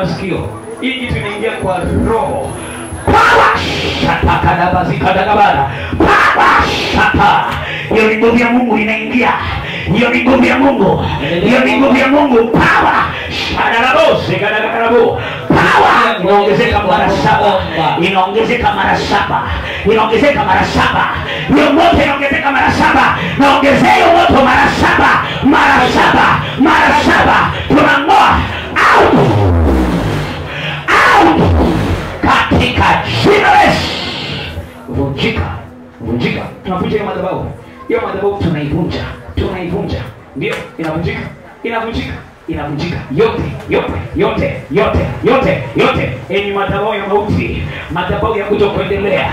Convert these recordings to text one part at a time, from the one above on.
masikio. Hii kitu inaingia kwa roho. Power shata kadabazikadagabara. Power shata. Hiyo ni nguvu ya Mungu inaingia. Hiyo ni nguvu ya Mungu. Hiyo ni nguvu ya Mungu. Power shadalabose kadagarabu. Power inaongezeka mara 7. Inaongezeka mara 7. Inaongezeka mara 7. Hiyo moto inaongezeka mara 7. Naongezea hiyo moto mara 7. Mara 7. Mara 7. Tunang'oa out. Out. Katika jina la Yesu. Vunjika. Vunjika. Tunavunja hiyo madhabahu. Hiyo madhabahu tunaivunja. Tunaivunja. Ndio, inavunjika. Inavunjika. Inavunjika. Yote, yote, yote, yote, yote, yote. Enyi madhabahu ya mauti, madhabahu ya kutokuendelea,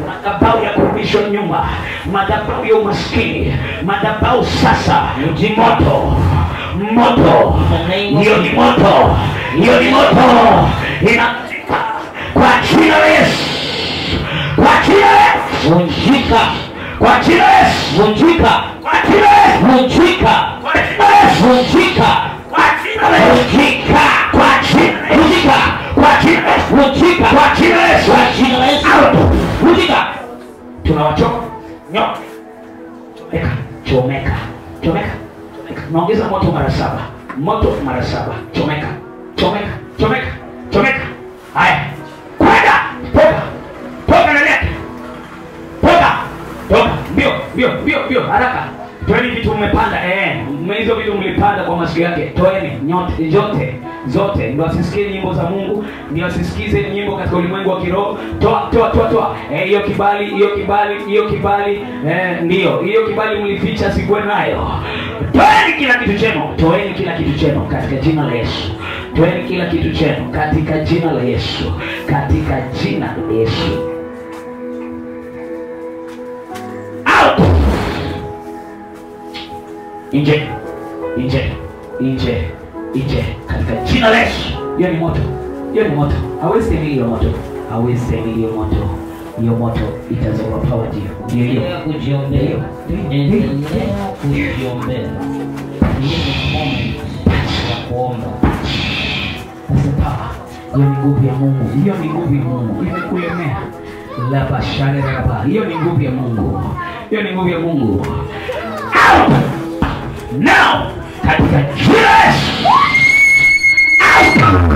madhabahu ya kurudishwa nyuma, madhabahu ya umaskini, madhabahu sasa ni moto. Moto. Hiyo ni moto. Hiyo ni moto. Inavunjika. Kwa jina la Yesu. Kwa jina la Yesu. Vunjika. Kwa jina la Yesu. Vunjika. Kwa jina la Yesu. Vunjika. Kwa jina la Yesu. Vunjika. Kwa jina la Yesu. Vunjika. Kwa jina la Yesu. Vunjika. Kwa jina la Yesu. Vunjika. Kwa jina la Yesu. Kwa jina la Yesu. Vunjika. Tunawachoka. Nyoka. Chomeka. Chomeka. Chomeka. Naongeza moto mara 7. Moto mara 7. Chomeka. Chomeka. Chomeka. Chomeka. Haya. Kwenda. Toka. Toka na leke. Toka. Toka. Mbio. Haraka. Toeni vitu mmepanda. Hizo vitu mlipanda kwa masikio yake. Toeni nyote. Zote. Ndio asisikie nyimbo za Mungu. Ndio asisikize nyimbo katika ulimwengu wa kiroho. Toa. Hiyo kibali. Ndio. Hiyo kibali mlificha sikuwe nayo. Toeni kila kitu chenu. Toeni kila kitu chenu katika jina la Yesu. Toeni kila kitu chenu katika jina la Yesu. Katika jina la Yesu. Out. Nje katika jina la Yesu. Hiyo ni moto. Hawezi sema hiyo moto. Hiyo moto itazoa power juu. Ndio kujiombea. Ndio kujiombea. Ya kuomba. Sasa hiyo ni nguvu ya Mungu. Hiyo ni kulemea. La bashara raba. Hiyo ni nguvu ya Mungu. Out. Now katika jina la Yesu. Out.